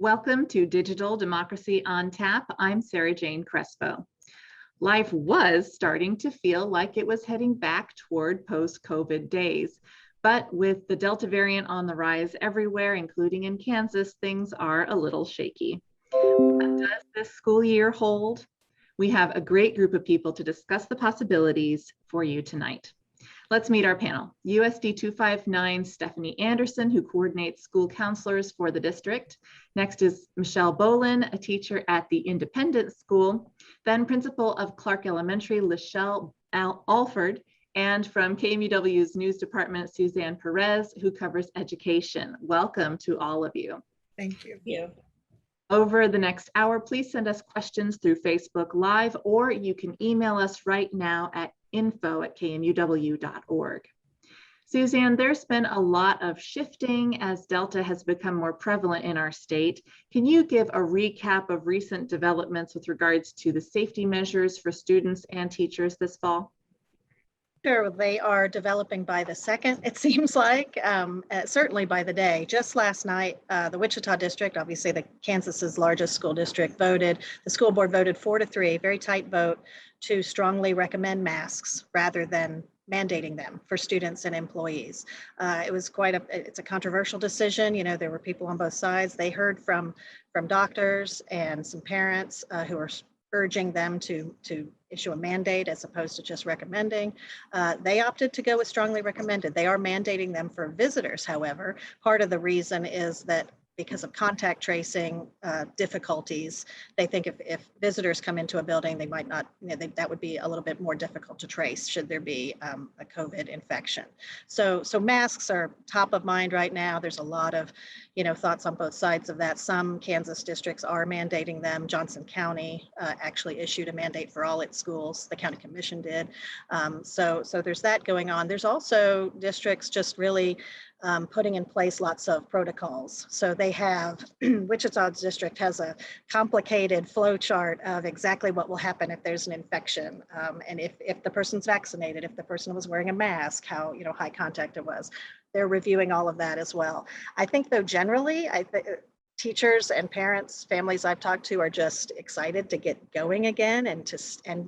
Welcome to Digital Democracy on Tap. I'm Sarah Jane Crespo. Life was starting to feel like it was heading back toward post-COVID days, but with the Delta variant on the rise everywhere, including in Kansas, things are a little shaky. What does this school year hold? We have a great group of people to discuss the possibilities for you tonight. Let's meet our panel. USD 259 Stephanie Anderson, who coordinates school counselors for the district. Next is Michelle Bolin, a teacher at the Independent School. Then Principal of Clark Elementary, Lachelle Alford. And from KMUW's News Department, Suzanne Perez, who covers education. Welcome to all of you. Thank you. Over the next hour, please send us questions through Facebook Live, or you can email us right now at info@kmuw.org. Suzanne, there's been a lot of shifting as Delta has become more prevalent in our state. Can you give a recap of recent developments with regards to the safety measures for students and teachers this fall? Sure, they are developing by the second, it seems like, certainly by the day. Just last night, the Wichita district, obviously Kansas's largest school district, the school board voted 4-3, very tight vote, to strongly recommend masks rather than mandating them for students and employees. It was it's a controversial decision. You know, there were people on both sides. They heard from doctors and some parents who are urging them to issue a mandate as opposed to just recommending. They opted to go with strongly recommended. They are mandating them for visitors, however. Part of the reason is that because of contact tracing difficulties, they think if visitors come into a building, they might not, that would be a little bit more difficult to trace should there be a COVID infection. So masks are top of mind right now. There's a lot of, thoughts on both sides of that. Some Kansas districts are mandating them. Johnson County actually issued a mandate for all its schools. The county commission did. So there's that going on. There's also districts just really putting in place lots of protocols. So they have, Wichita's district has a complicated flow chart of exactly what will happen if there's an infection. And if the person's vaccinated, if the person was wearing a mask, how high contact it was. They're reviewing all of that as well. I think though, generally, teachers and parents, families I've talked to are just excited to get going again and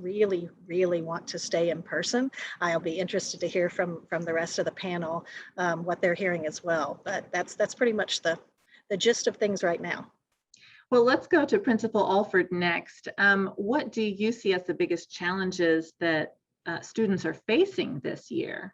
really, really want to stay in person. I'll be interested to hear from the rest of the panel what they're hearing as well. But that's pretty much the gist of things right now. Well, let's go to Principal Alford next. What do you see as the biggest challenges that students are facing this year?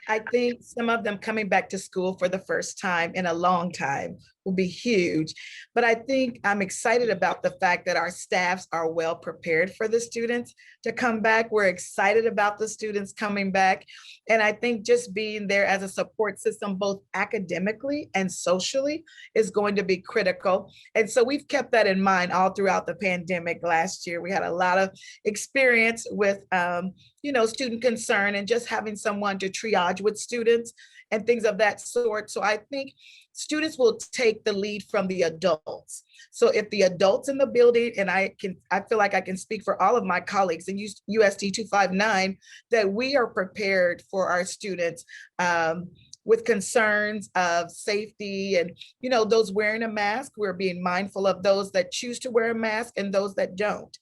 I think some of them coming back to school for the first time in a long time will be huge. But I think I'm excited about the fact that our staffs are well prepared for the students to come back. We're excited about the students coming back. And I think just being there as a support system, both academically and socially, is going to be critical. And so we've kept that in mind all throughout the pandemic last year. We had a lot of experience with student concern and just having someone to triage with students and things of that sort. So I think students will take the lead from the adults. So if the adults in the building, and I feel like I can speak for all of my colleagues in USD 259, that we are prepared for our students with concerns of safety and, those wearing a mask. We're being mindful of those that choose to wear a mask and those that don't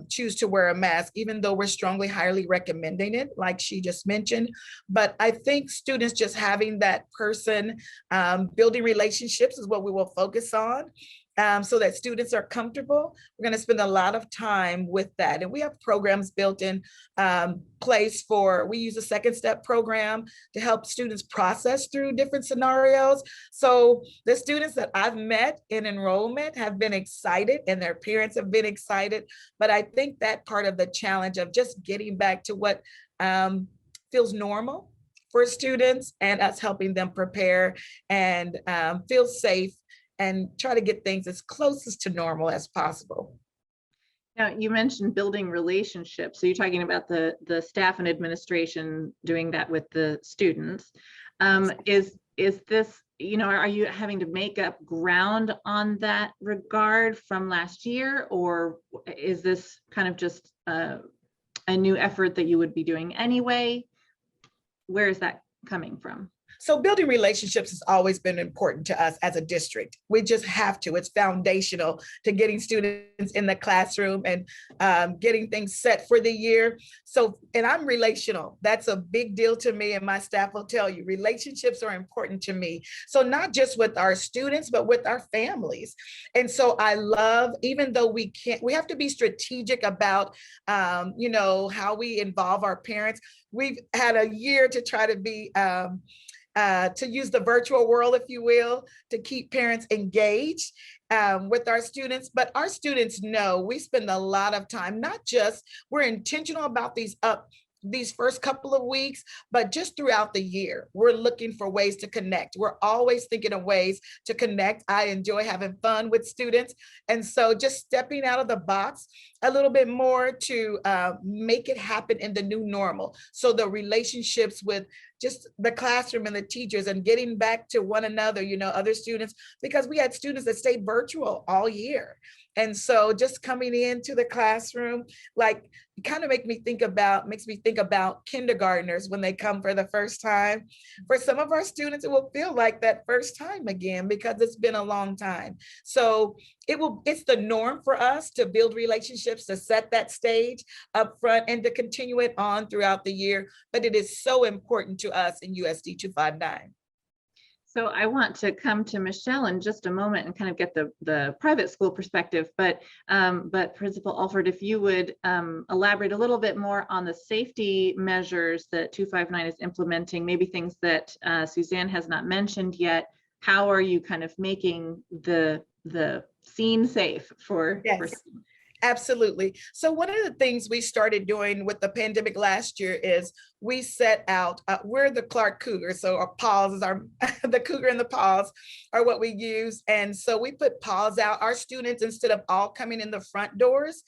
choose to wear a mask, even though we're strongly, highly recommending it, like she just mentioned. But I think students just having that person, building relationships is what we will focus on. So that students are comfortable. We're going to spend a lot of time with that. And we have programs built in place we use a second step program to help students process through different scenarios. So the students that I've met in enrollment have been excited and their parents have been excited. But I think that part of the challenge of just getting back to what feels normal for students and us helping them prepare and feel safe and try to get things as close to normal as possible. Now, you mentioned building relationships. So you're talking about the staff and administration doing that with the students. Is this, are you having to make up ground on that regard from last year? Or is this kind of just a new effort that you would be doing anyway? Where is that coming from? So building relationships has always been important to us as a district. We just have to. It's foundational to getting students in the classroom and getting things set for the year. So, and I'm relational. That's a big deal to me, and my staff will tell you, relationships are important to me. So not just with our students, but with our families. And so I love, even though we have to be strategic about, how we involve our parents. We've had a year to try to be, to use the virtual world, if you will, to keep parents engaged with our students. But our students know we spend a lot of time, not just, we're intentional about these first couple of weeks, but just throughout the year, we're looking for ways to connect. We're always thinking of ways to connect. I enjoy having fun with students. And so just stepping out of the box a little bit more to make it happen in the new normal. So the relationships with just the classroom and the teachers and getting back to one another, other students, because we had students that stayed virtual all year. And so just coming into the classroom, like, kind of makes me think about kindergartners when they come for the first time. For some of our students, it will feel like that first time again, because it's been a long time. So it's the norm for us to build relationships, to set that stage up front and to continue it on throughout the year. But it is so important to us in USD 259. So I want to come to Michelle in just a moment and kind of get the private school perspective, but Principal Alford, if you would elaborate a little bit more on the safety measures that 259 is implementing, maybe things that Suzanne has not mentioned yet. How are you kind of making the scene safe for? Yes. Absolutely. So one of the things we started doing with the pandemic last year is we set out, we're the Clark Cougar. So our paws is the cougar and the paws are what we use. And so we put paws out. Our students, instead of all coming in the front doors,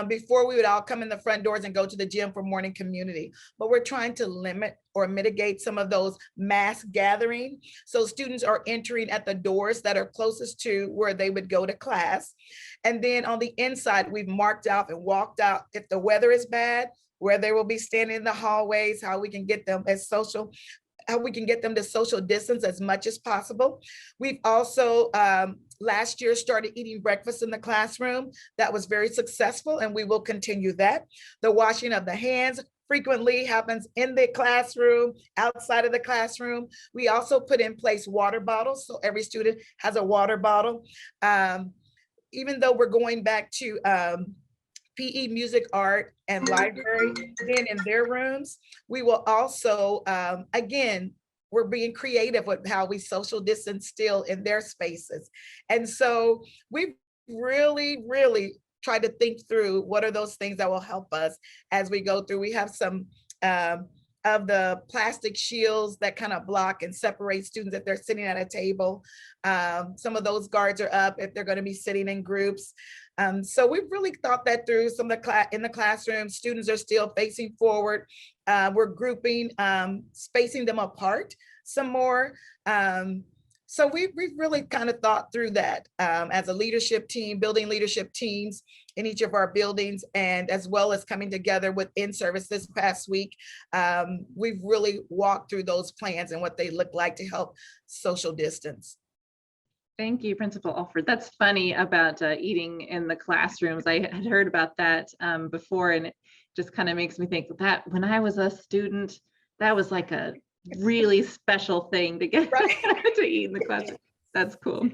before we would all come in the front doors and go to the gym for morning community, but we're trying to limit or mitigate some of those mass gathering. So students are entering at the doors that are closest to where they would go to class. And then on the inside, we've marked out and walked out if the weather is bad, where they will be standing in the hallways, how we can get them to social distance as much as possible. We've also last year started eating breakfast in the classroom. That was very successful, and we will continue that. The washing of the hands frequently happens in the classroom, outside of the classroom. We also put in place water bottles, so every student has a water bottle. Even though we're going back to PE, music, art, and library being in their rooms, we will also, again, we're being creative with how we social distance still in their spaces. And so we've really, really tried to think through what are those things that will help us as we go through. We have some of the plastic shields that kind of block and separate students if they're sitting at a table. Some of those guards are up if they're going to be sitting in groups. So we've really thought that through. Some of the in the classroom, students are still facing forward. We're grouping, spacing them apart some more. So we've really kind of thought through that as a leadership team, building leadership teams in each of our buildings, and as well as coming together with in-service this past week. We've really walked through those plans and what they look like to help social distance. Thank you, Principal Alford. That's funny about eating in the classrooms. I had heard about that before, and it just kind of makes me think that when I was a student, that was like a really special thing to get Right. to eat in the classroom. That's cool.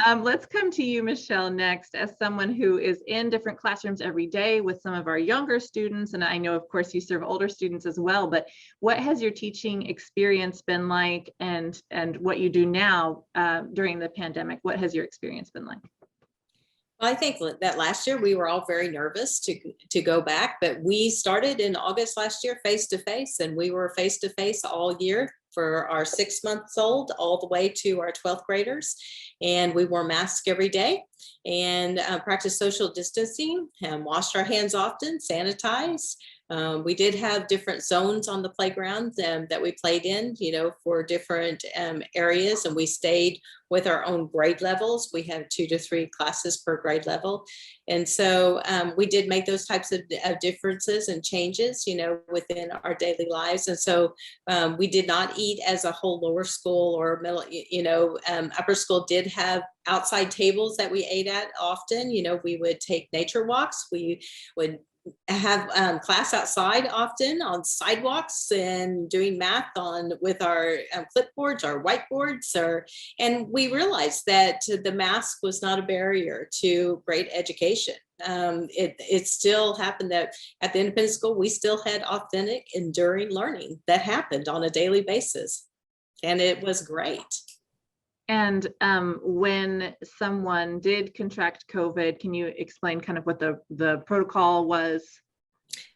Let's come to you, Michelle, next, as someone who is in different classrooms every day with some of our younger students. And I know, of course, you serve older students as well, but what has your teaching experience been like, and what you do now during the pandemic? What has your experience been like? I think that last year we were all very nervous to go back, but we started in August last year face-to-face, and we were face-to-face all year for our 6 months old all the way to our 12th graders. And we wore masks every day and practiced social distancing and washed our hands often, sanitized. We did have different zones on the playground that we played in, for different areas, and we stayed with our own grade levels. We have 2 to 3 classes per grade level. And so we did make those types of differences and changes, within our daily lives. And so we did not eat as a whole lower school or middle, upper school did have outside tables that we ate at often. We would take nature walks. We would have class outside often on sidewalks and doing math with our clipboards, our whiteboards, and we realized that the mask was not a barrier to great education. It still happened that at the independent school, we still had authentic, enduring learning that happened on a daily basis, and it was great. And when someone did contract COVID, can you explain kind of what the protocol was?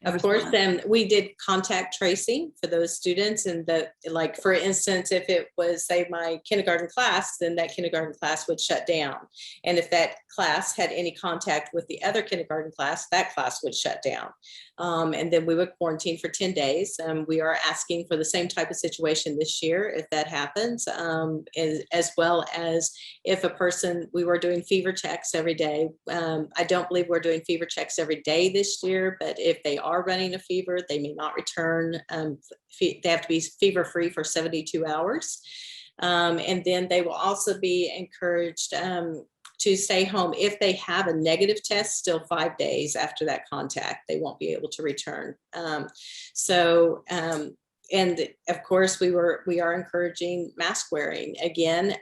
Of course, then we did contact tracing for those students, and like, for instance, if it was, say, my kindergarten class, then that kindergarten class would shut down. And if that class had any contact with the other kindergarten class, that class would shut down. And then we would quarantine for 10 days. We are asking for the same type of situation this year, if that happens, as well as if a person, we were doing fever checks every day. I don't believe we're doing fever checks every day this year, but if they are running a fever, they may not return. They have to be fever-free for 72 hours. And then they will also be encouraged to stay home if they have a negative test still 5 days after that contact. They won't be able to return. And of course, we are encouraging mask wearing. Again,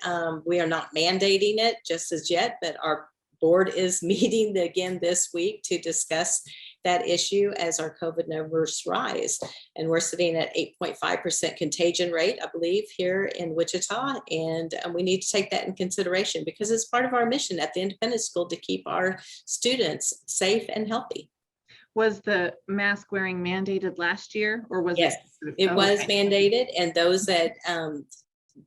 we are not mandating it just as yet, but our board is meeting again this week to discuss that issue as our COVID numbers rise. And we're sitting at 8.5% contagion rate, I believe, here in Wichita. And we need to take that in consideration because it's part of our mission at the independent school to keep our students safe and healthy. Was the mask wearing mandated last year, or was yes, it was mandated? And those that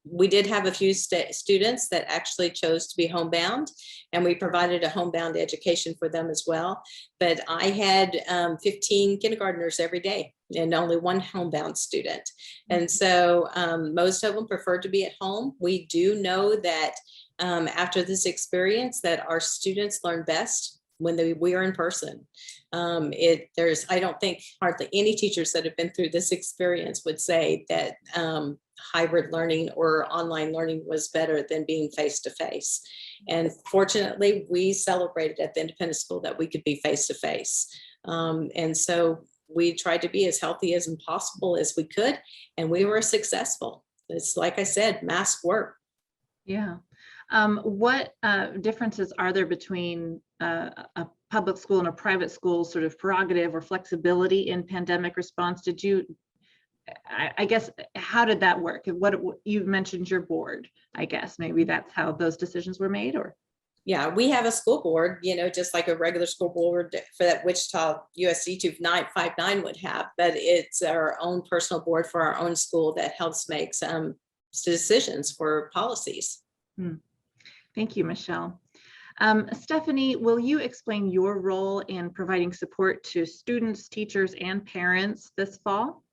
we did have a few students that actually chose to be homebound, and we provided a homebound education for them as well. But I had 15 kindergartners every day and only one homebound student. And so most of them preferred to be at home. We do know that after this experience that our students learn best when we are in person. I don't think hardly any teachers that have been through this experience would say that hybrid learning or online learning was better than being face-to-face. And fortunately, we celebrated at the independent school that we could be face-to-face. And so we tried to be as healthy as possible as we could, and we were successful. It's like I said, mask work. Yeah. What differences are there between a public school and a private school sort of prerogative or flexibility in pandemic response? I guess, how did that work? What you've mentioned your board, I guess maybe that's how those decisions were made, or? Yeah, we have a school board, just like a regular school board for that Wichita USD 2959 would have, but it's our own personal board for our own school that helps make some decisions for policies. Thank you, Michelle. Stephanie, will you explain your role in providing support to students, teachers, and parents this fall?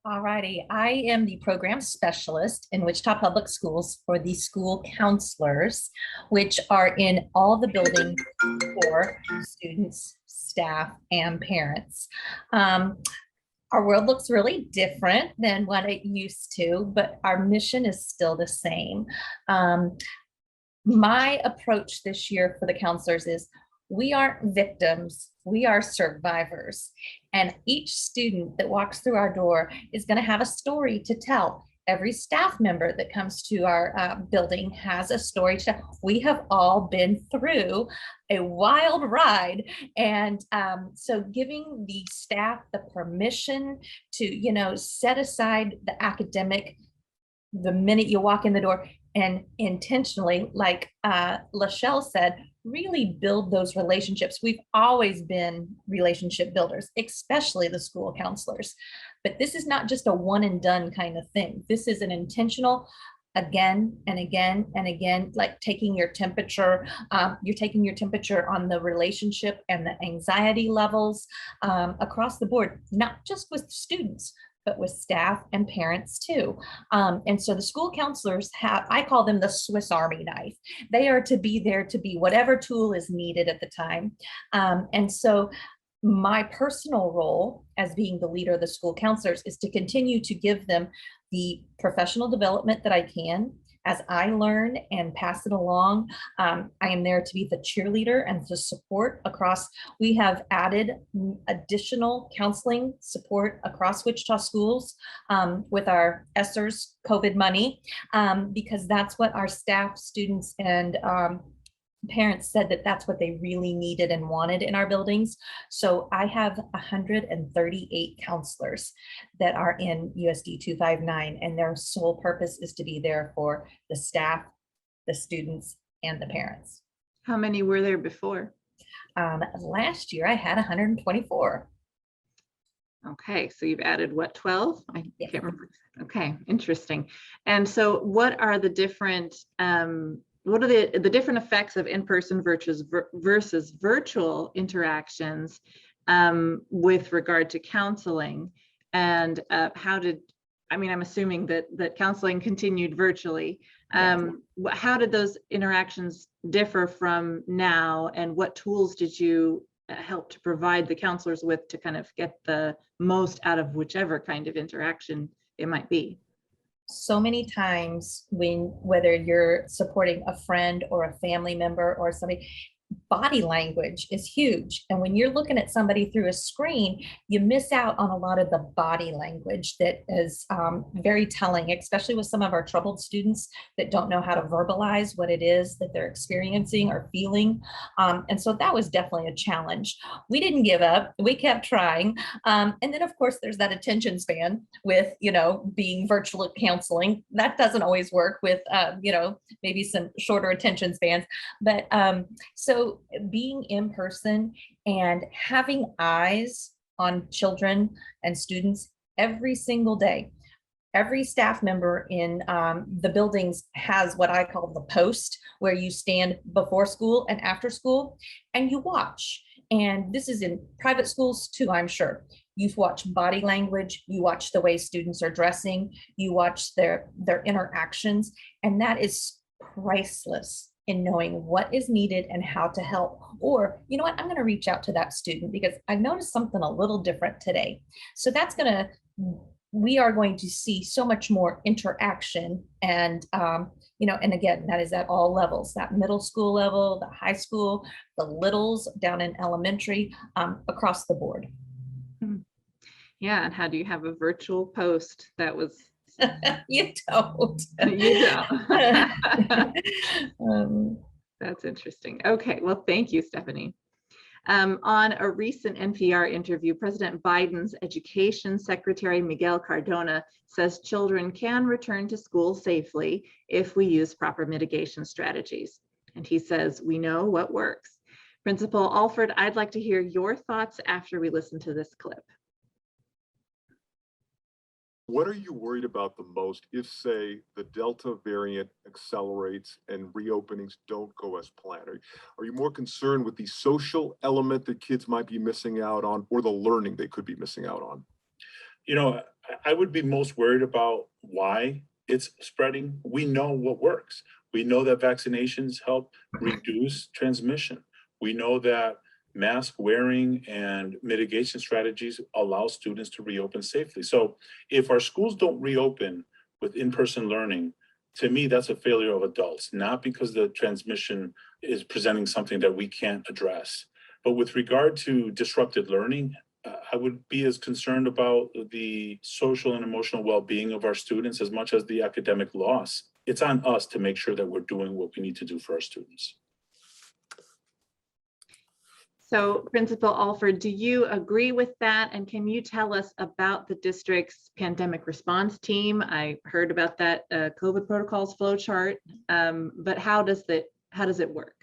All righty. I am the program specialist in Wichita Public Schools for the school counselors, which are in all the buildings for students, staff, and parents. Our world looks really different than what it used to, but our mission is still the same. My approach this year for the counselors is we aren't victims, we are survivors. And each student that walks through our door is going to have a story to tell. Every staff member that comes to our building has a story to tell. We have all been through a wild ride. And so giving the staff the permission to, set aside the academic the minute you walk in the door, and intentionally, like Lachelle said, really build those relationships. We've always been relationship builders, especially the school counselors. But this is not just a one and done kind of thing. This is an intentional again and again and again, like taking your temperature. You're taking your temperature on the relationship and the anxiety levels across the board, not just with students, but with staff and parents too. And so the school counselors have, I call them the Swiss Army knife. They are to be there to be whatever tool is needed at the time. And so my personal role as being the leader of the school counselors is to continue to give them the professional development that I can. As I learn and pass it along, I am there to be the cheerleader and to support across. We have added additional counseling support across Wichita schools with our ESSER's COVID money, because that's what our staff, students, and parents said that that's what they really needed and wanted in our buildings. So I have 138 counselors that are in USD 259, and their sole purpose is to be there for the staff, the students, and the parents. How many were there before? Last year I had 124. Okay, so you've added what, 12? I Yes. can't remember. Okay, interesting. And so what are the different what are the different effects of in-person versus virtual interactions with regard to counseling? And how did, I mean, I'm assuming that counseling continued virtually. How did those interactions differ from now, and what tools did you help to provide the counselors with to kind of get the most out of whichever kind of interaction it might be? So many times whether you're supporting a friend or a family member or somebody, body language is huge. And when you're looking at somebody through a screen, you miss out on a lot of the body language that is very telling, especially with some of our troubled students that don't know how to verbalize what it is that they're experiencing or feeling. And so that was definitely a challenge. We didn't give up. We kept trying. And then of course, there's that attention span with, being virtual counseling. That doesn't always work with, maybe some shorter attention spans. But so being in person and having eyes on children and students every single day. Every staff member in the buildings has what I call the post, where you stand before school and after school and you watch. And this is in private schools too, I'm sure. You watch body language, you watch the way students are dressing, you watch their interactions, and that is priceless in knowing what is needed and how to help. Or, you know what, I'm going to reach out to that student because I noticed something a little different today. So we are going to see so much more interaction, and and again, that is at all levels, that middle school level, the high school, the littles down in elementary, across the board. Yeah, and how do you have a virtual post that was You don't. You don't. That's interesting. Okay, well, thank you, Stephanie. On a recent NPR interview, President Biden's Education Secretary Miguel Cardona says children can return to school safely if we use proper mitigation strategies. And he says, we know what works. Principal Alford, I'd like to hear your thoughts after we listen to this clip. What are you worried about the most if, say, the Delta variant accelerates and reopenings don't go as planned? Are you more concerned with the social element that kids might be missing out on, or the learning they could be missing out on? I would be most worried about why it's spreading. We know what works. We know that vaccinations help reduce transmission. We know that mask wearing and mitigation strategies allow students to reopen safely. So if our schools don't reopen with in-person learning, to me, that's a failure of adults, not because the transmission is presenting something that we can't address. But with regard to disrupted learning, I would be as concerned about the social and emotional well-being of our students as much as the academic loss. It's on us to make sure that we're doing what we need to do for our students. So Principal Alford, do you agree with that? And can you tell us about the district's pandemic response team? I heard about that COVID protocols flow chart, but how does it work?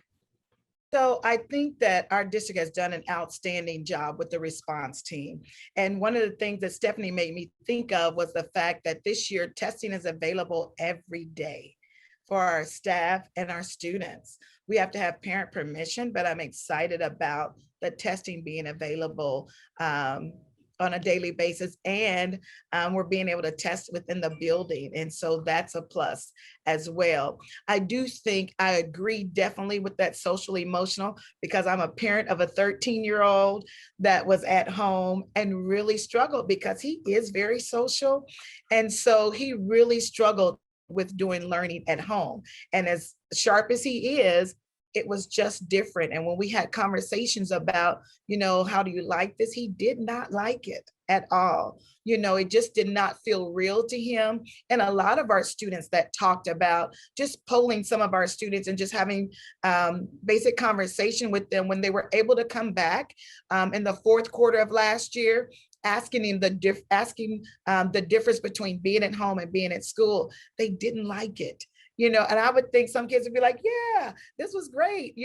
So I think that our district has done an outstanding job with the response team. And one of the things that Stephanie made me think of was the fact that this year testing is available every day for our staff and our students. We have to have parent permission, but I'm excited about the testing being available on a daily basis, and we're being able to test within the building. And so that's a plus as well. I do think I agree definitely with that social emotional, because I'm a parent of a 13-year-old that was at home and really struggled because he is very social. And so he really struggled with doing learning at home. And as sharp as he is, it was just different. And when we had conversations about, how do you like this? He did not like it at all. It just did not feel real to him. And a lot of our students that talked about just polling some of our students and just having basic conversation with them when they were able to come back in the fourth quarter of last year, asking the difference between being at home and being at school. They didn't like it. And I would think some kids would be like, yeah, this was great,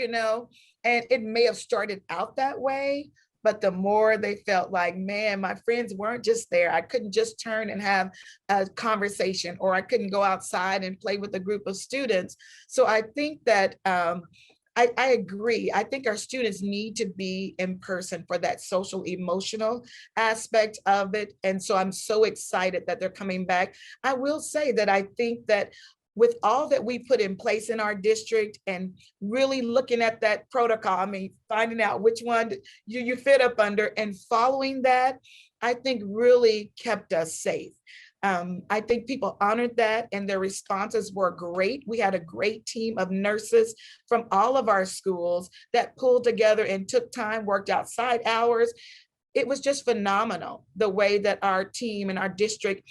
and it may have started out that way, but the more they felt like, man, my friends weren't just there. I couldn't just turn and have a conversation, or I couldn't go outside and play with a group of students. So I think that I agree. I think our students need to be in person for that social emotional aspect of it. And so I'm so excited that they're coming back. I will say that I think that with all that we put in place in our district and really looking at that protocol, finding out which one you fit up under and following that, I think really kept us safe. I think people honored that and their responses were great. We had a great team of nurses from all of our schools that pulled together and took time, worked outside hours. It was just phenomenal the way that our team and our district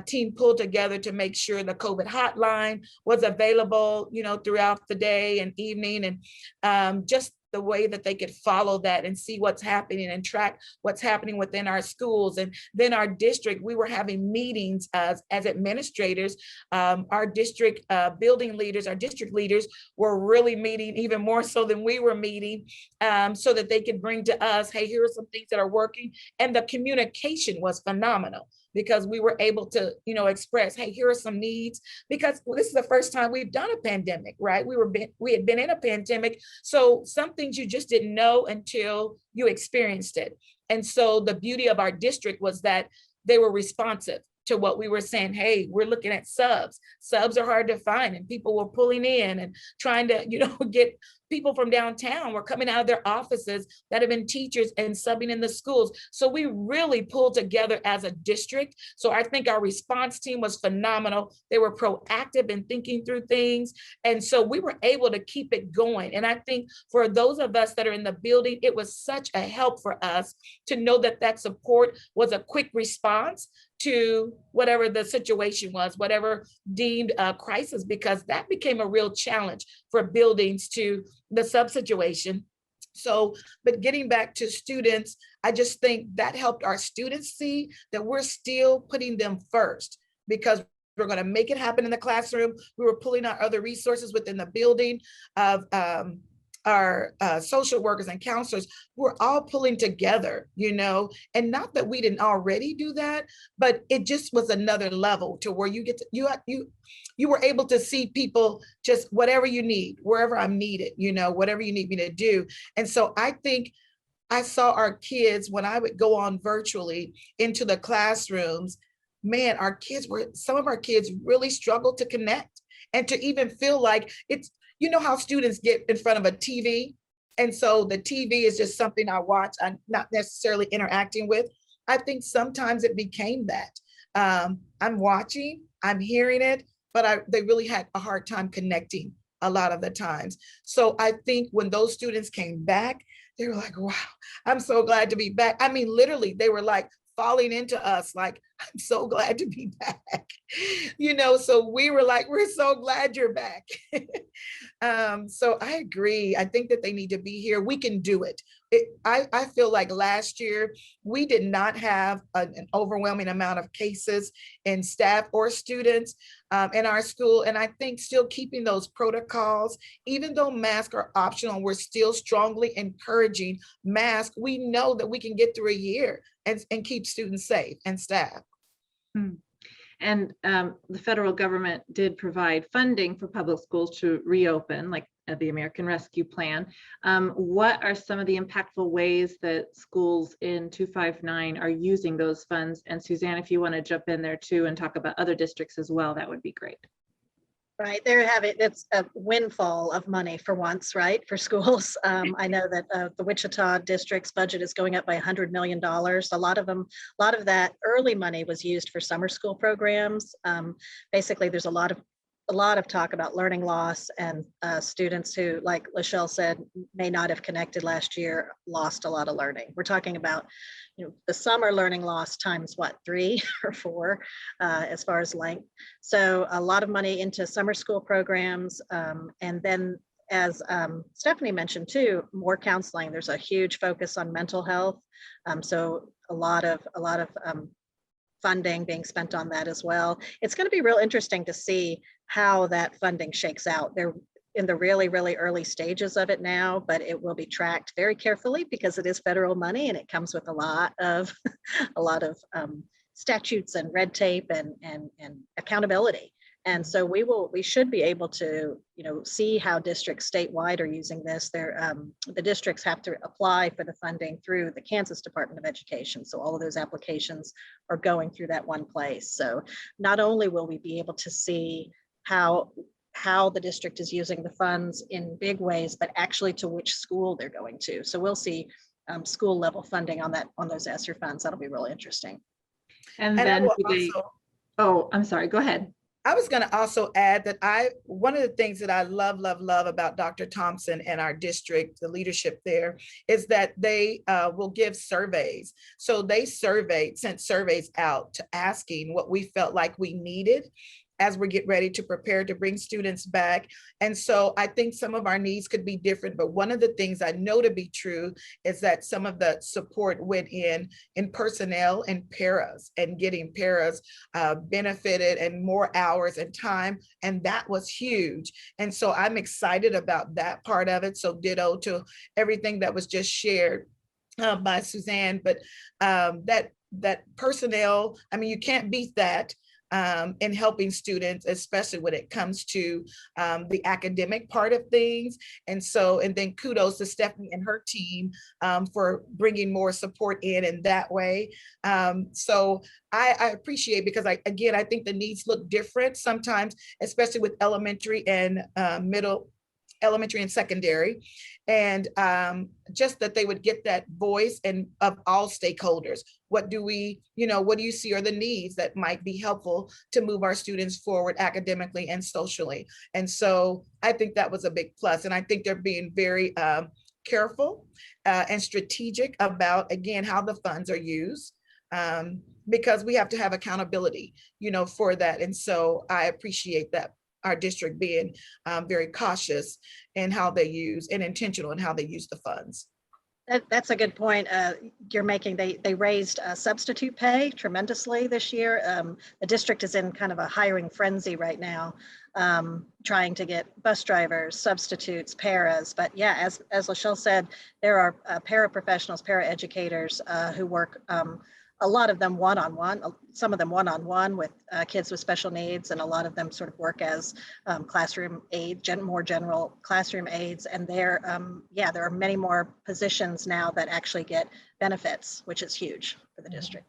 team pulled together to make sure the COVID hotline was available, throughout the day and evening, and just the way that they could follow that and see what's happening and track what's happening within our schools. And then our district, we were having meetings as administrators. Our district building leaders, our district leaders were really meeting even more so than we were meeting, so that they could bring to us, hey, here are some things that are working. And the communication was phenomenal, because we were able to, express, hey, here are some needs, because this is the first time we've done a pandemic, right? We had been in a pandemic. So some things you just didn't know until you experienced it. And so the beauty of our district was that they were responsive to what we were saying. Hey, we're looking at subs. Subs are hard to find, and people were pulling in and trying to, get people from downtown were coming out of their offices that have been teachers and subbing in the schools. So we really pulled together as a district. So I think our response team was phenomenal. They were proactive in thinking through things. And so we were able to keep it going. And I think for those of us that are in the building, it was such a help for us to know that that support was a quick response to whatever the situation was, whatever deemed a crisis, because that became a real challenge for buildings to the sub situation. So, but getting back to students, I just think that helped our students see that we're still putting them first, because we're going to make it happen in the classroom. We were pulling out other resources within the building of our social workers and counselors. We're all pulling together, and not that we didn't already do that, but it just was another level to where you get to, you were able to see people just whatever you need, wherever I'm needed, whatever you need me to do. And so I think I saw our kids when I would go on virtually into the classrooms, man, some of our kids really struggled to connect and to even feel like it's, how students get in front of a TV. And so the TV is just something I watch, I'm not necessarily interacting with. I think sometimes it became that. I'm watching, I'm hearing it, but they really had a hard time connecting a lot of the times. So I think when those students came back, they were like, wow, I'm so glad to be back. Literally, they were like falling into us, like, I'm so glad to be back. So we were like, we're so glad you're back. So I agree. I think that they need to be here. We can do it. I feel like last year we did not have an overwhelming amount of cases in staff or students in our school. And I think still keeping those protocols, even though masks are optional, we're still strongly encouraging masks. We know that we can get through a year and keep students safe and staff. And the federal government did provide funding for public schools to reopen, like the American Rescue Plan. What are some of the impactful ways that schools in 259 are using those funds? And Suzanne, if you want to jump in there too and talk about other districts as well, that would be great. Right, it's a windfall of money for once, right, for schools. I know that the Wichita district's budget is going up by $100 million. A lot of that early money was used for summer school programs. Basically, there's a lot of talk about learning loss, and students who, like Lachelle said, may not have connected last year, lost a lot of learning. We're talking about, the summer learning loss times what, 3 or 4 as far as length. So a lot of money into summer school programs. And then as Stephanie mentioned too, more counseling. There's a huge focus on mental health. So a lot of funding being spent on that as well. It's going to be real interesting to see how that funding shakes out. They're in the really, really early stages of it now, but it will be tracked very carefully because it is federal money and it comes with a lot of statutes and red tape and accountability. And so we should be able to, see how districts statewide are using this. The districts have to apply for the funding through the Kansas Department of Education. So all of those applications are going through that one place. So not only will we be able to see how the district is using the funds in big ways, but actually to which school they're going to. So we'll see school level funding on those ESSER funds. That'll be really interesting. And then I'm sorry, go ahead. I was going to also add that one of the things that I love about Dr. Thompson and our district, the leadership there, is that they will give surveys. So they sent surveys out to asking what we felt like we needed as we get ready to prepare to bring students back. And so I think some of our needs could be different, but one of the things I know to be true is that some of the support went in personnel and paras, and getting paras benefited and more hours and time. And that was huge. And so I'm excited about that part of it. So ditto to everything that was just shared by Suzanne, but that personnel, you can't beat that. In helping students, especially when it comes to the academic part of things. And then kudos to Stephanie and her team for bringing more support in that way. So I appreciate, because I think the needs look different sometimes, especially with elementary and secondary, and just that they would get that voice and of all stakeholders. What do you see are the needs that might be helpful to move our students forward academically and socially? And so I think that was a big plus. And I think they're being very careful and strategic about, again, how the funds are used, because we have to have accountability, for that. And so I appreciate that, our district being very cautious in how they use and intentional in how they use the funds. That's a good point you're making. They raised substitute pay tremendously this year. The district is in kind of a hiring frenzy right now, trying to get bus drivers, substitutes, paras. But yeah, as Lachelle said, there are paraprofessionals, paraeducators who work, a lot of them one-on-one, some of them one-on-one with kids with special needs, and a lot of them sort of work as classroom aides, more general classroom aides. And there are many more positions now that actually get benefits, which is huge for the district.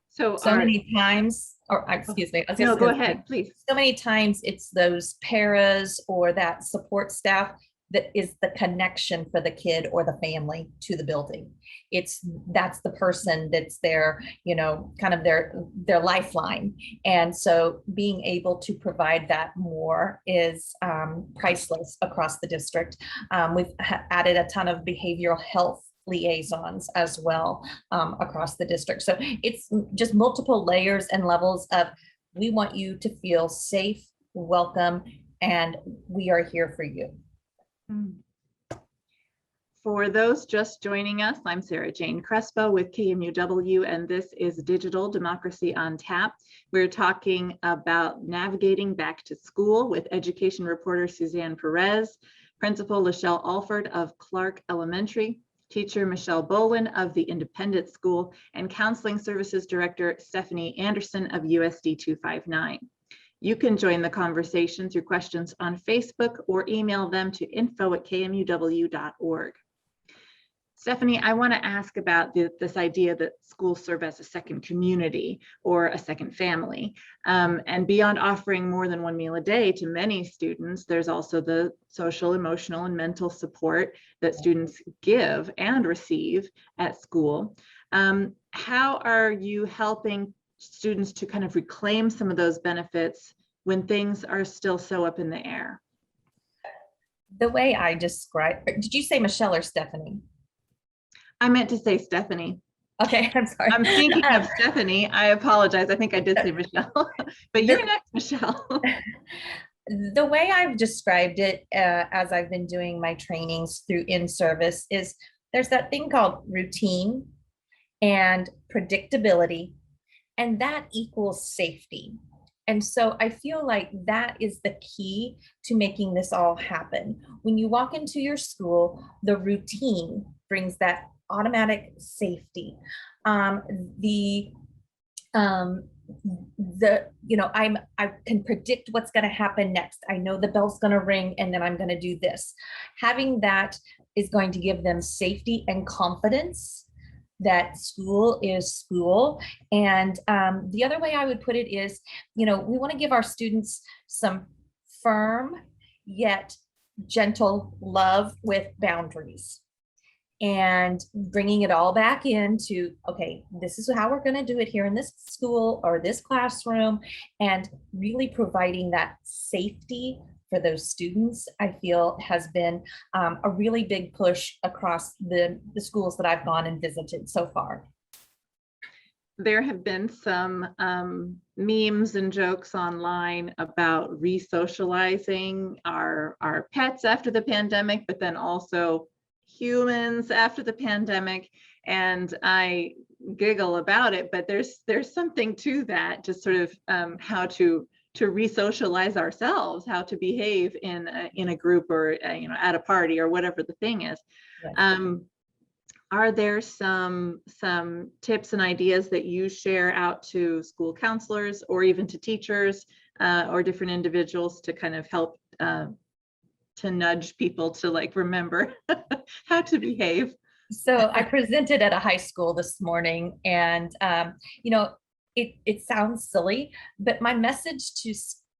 So many times, excuse me. No, go ahead, please. So many times it's those paras or that support staff that is the connection for the kid or the family to the building. That's the person that's their, kind of their lifeline. And so being able to provide that more is priceless across the district. We've added a ton of behavioral health liaisons as well across the district. So it's just multiple layers and levels of, we want you to feel safe, welcome, and we are here for you. For those just joining us, I'm Sarah Jane Crespo with KMUW, and this is Digital Democracy on Tap. We're talking about navigating back to school with education reporter Suzanne Perez, Principal Lachelle Alford of Clark Elementary, teacher Michelle Bolin of the Independent School, and Counseling Services Director Stephanie Anderson of USD 259. You can join the conversation through questions on Facebook or email them to info@kmuw.org. Stephanie, I want to ask about this idea that schools serve as a second community or a second family. And beyond offering more than one meal a day to many students, there's also the social, emotional, and mental support that students give and receive at school. How are you helping students to kind of reclaim some of those benefits when things are still so up in the air? The way I describe, did you say Michelle or Stephanie? I meant to say Stephanie. Okay, I'm sorry. I'm thinking of Stephanie. I apologize. I think I did say Michelle, but you're next, Michelle. The way I've described it as I've been doing my trainings through in-service is there's that thing called routine and predictability, and that equals safety. And so I feel like that is the key to making this all happen. When you walk into your school, the routine brings that automatic safety. I can predict what's going to happen next. I know the bell's going to ring and then I'm going to do this. Having that is going to give them safety and confidence that school is school. And the other way I would put it is, we want to give our students some firm yet gentle love with boundaries, and bringing it all back into, okay, this is how we're going to do it here in this school or this classroom, and really providing that safety for those students, I feel has been a really big push across the schools that I've gone and visited so far. There have been some memes and jokes online about re-socializing our pets after the pandemic, but then also humans after the pandemic. And I giggle about it, but there's something to that, just sort of how to re-socialize ourselves, how to behave in a group or at a party or whatever the thing is. Right. Are there some tips and ideas that you share out to school counselors or even to teachers or different individuals to kind of help to nudge people to remember how to behave? So I presented at a high school this morning, and it sounds silly, but my message to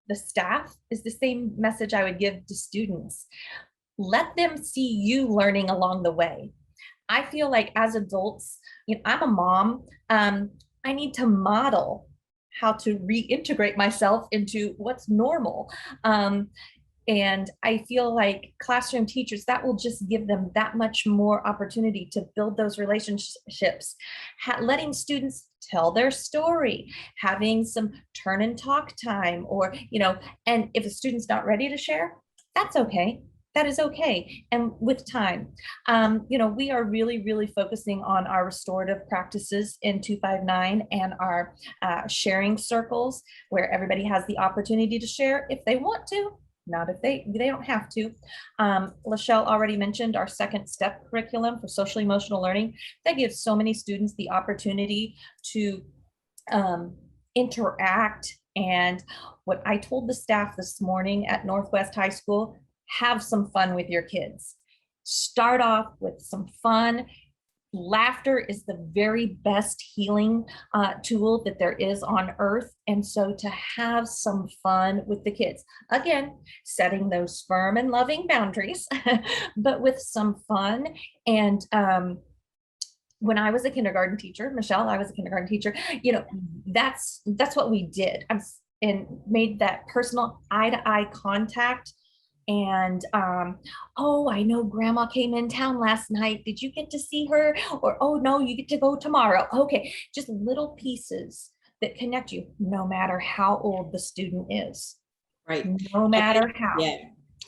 the staff is the same message I would give to students. Let them see you learning along the way. I feel like as adults, I'm a mom. I need to model how to reintegrate myself into what's normal. And I feel like classroom teachers, that will just give them that much more opportunity to build those relationships, letting students tell their story, having some turn and talk time, or, and if a student's not ready to share, that's okay. That is okay. And with time, we are really, really focusing on our restorative practices in 259 and our sharing circles, where everybody has the opportunity to share if they want to. Not if they don't have to. Lachelle already mentioned our second step curriculum for social emotional learning. That gives so many students the opportunity to interact. And what I told the staff this morning at Northwest High School, have some fun with your kids. Start off with some fun. Laughter is the very best healing tool that there is on earth. And so to have some fun with the kids, again, setting those firm and loving boundaries, but with some fun. And when I was a kindergarten teacher, Michelle, I was a kindergarten teacher, that's what we did, and made that personal eye-to-eye contact. And oh, I know grandma came in town last night. Did you get to see her? Or, oh no, you get to go tomorrow. Okay, just little pieces that connect you, no matter how old the student is. Right. No matter how. Yeah.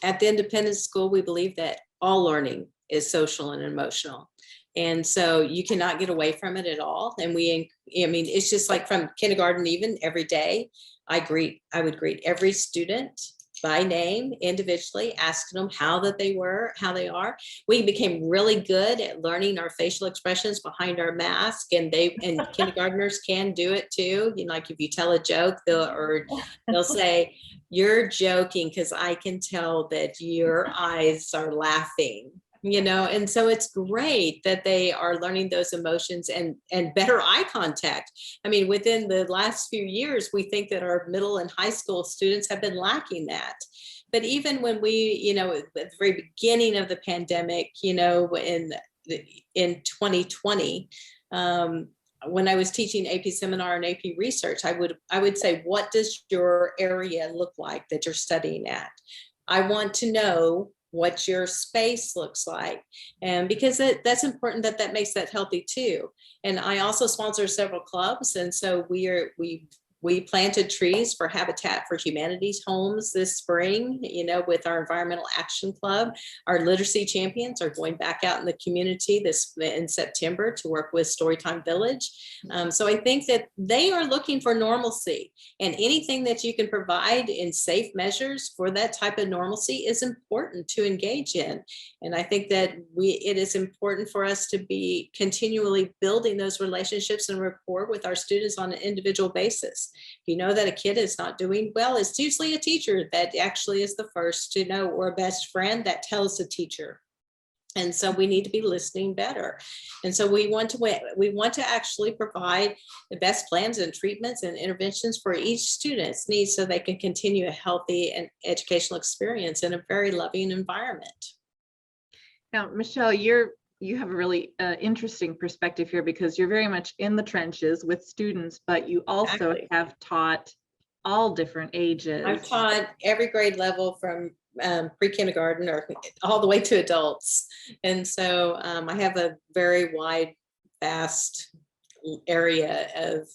At the independent school, we believe that all learning is social and emotional. And so you cannot get away from it at all. And I mean, it's just like from kindergarten, even every day, I would greet every student by name individually, asking them how they are. We became really good at learning our facial expressions behind our mask, and kindergartners can do it too. You know, like if you tell a joke, they'll say, "You're joking because I can tell that your eyes are laughing." You know, and so it's great that they are learning those emotions and better eye contact. I mean, within the last few years, we think that our middle and high school students have been lacking that. But even when we, you know, at the very beginning of the pandemic, you know, in 2020, when I was teaching AP seminar and AP research, I would say, what does your area look like that you're studying at? I want to know what your space looks like. And because that's important, that makes that healthy too. And I also sponsor several clubs. And so we planted trees for Habitat for Humanity's homes this spring, you know, with our Environmental Action Club. Our literacy champions are going back out in the community in September to work with Storytime Village. So I think that they are looking for normalcy, and anything that you can provide in safe measures for that type of normalcy is important to engage in. And I think that it is important for us to be continually building those relationships and rapport with our students on an individual basis. If you know that a kid is not doing well, it's usually a teacher that actually is the first to know, or a best friend that tells the teacher. And so we need to be listening better. And so we want to actually provide the best plans and treatments and interventions for each student's needs so they can continue a healthy and educational experience in a very loving environment. Now, Michelle, you have a really interesting perspective here, because you're very much in the trenches with students, but you also have taught all different ages. I've taught every grade level from pre-kindergarten or all the way to adults. And so I have a very wide, vast area of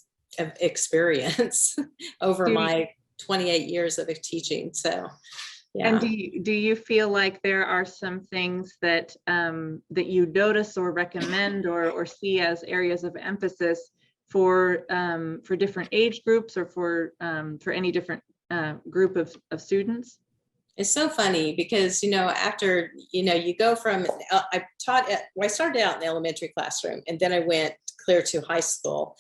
experience over my 28 years of teaching. So yeah. And do you feel like there are some things that that you notice or recommend or see as areas of emphasis for different age groups, or for any different group of students? It's so funny because, you know, after, you know, you go from, I started out in the elementary classroom, and then I went clear to high school.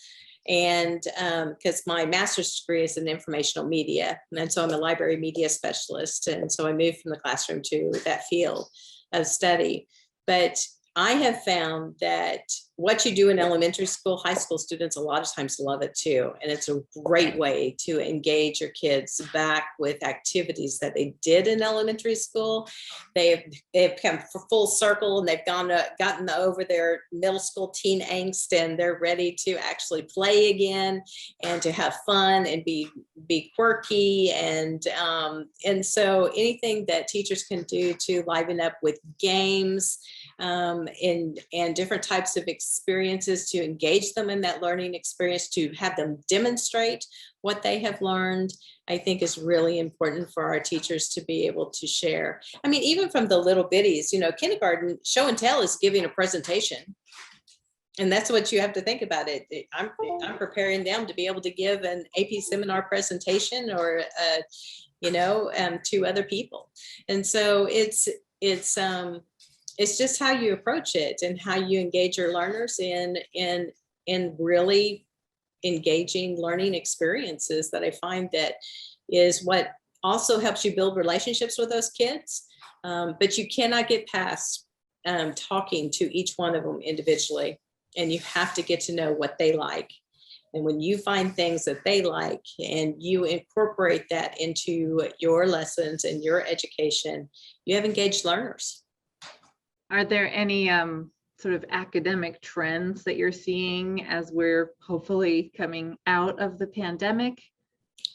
And because my master's degree is in informational media, and so I'm a library media specialist. And so I moved from the classroom to that field of study. But I have found that what you do in elementary school, high school students a lot of times love it too. And it's a great way to engage your kids back with activities that they did in elementary school. They've come full circle, and they've gotten over their middle school teen angst, and they're ready to actually play again and to have fun and be quirky. And so anything that teachers can do to liven up with games and different types of experiences to engage them in that learning experience, to have them demonstrate what they have learned, I think is really important for our teachers to be able to share. I mean, even from the little bitties, you know, kindergarten show and tell is giving a presentation. And that's what you have to think about it. I'm preparing them to be able to give an AP seminar presentation, or, to other people. And so it's just how you approach it and how you engage your learners in really engaging learning experiences that I find that is what also helps you build relationships with those kids. But you cannot get past talking to each one of them individually, and you have to get to know what they like. And when you find things that they like and you incorporate that into your lessons and your education, you have engaged learners. Are there any sort of academic trends that you're seeing as we're hopefully coming out of the pandemic?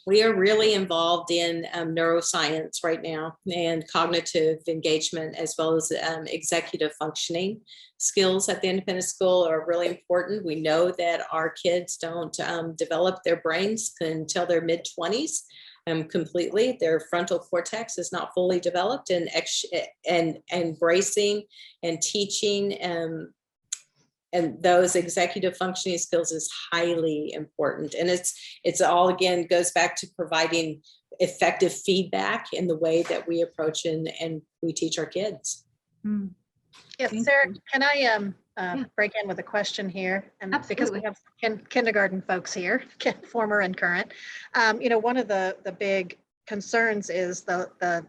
We are really involved in neuroscience right now, and cognitive engagement, as well as executive functioning skills at the independent school are really important. We know that our kids don't develop their brains until their mid-20s. completely. Their frontal cortex is not fully developed, and embracing and teaching and those executive functioning skills is highly important. And it's all, again, goes back to providing effective feedback in the way that we approach and we teach our kids. Yes, Thank Sarah, you. can I break in with a question here? And because we have kindergarten folks here, former and current, one of the big concerns is the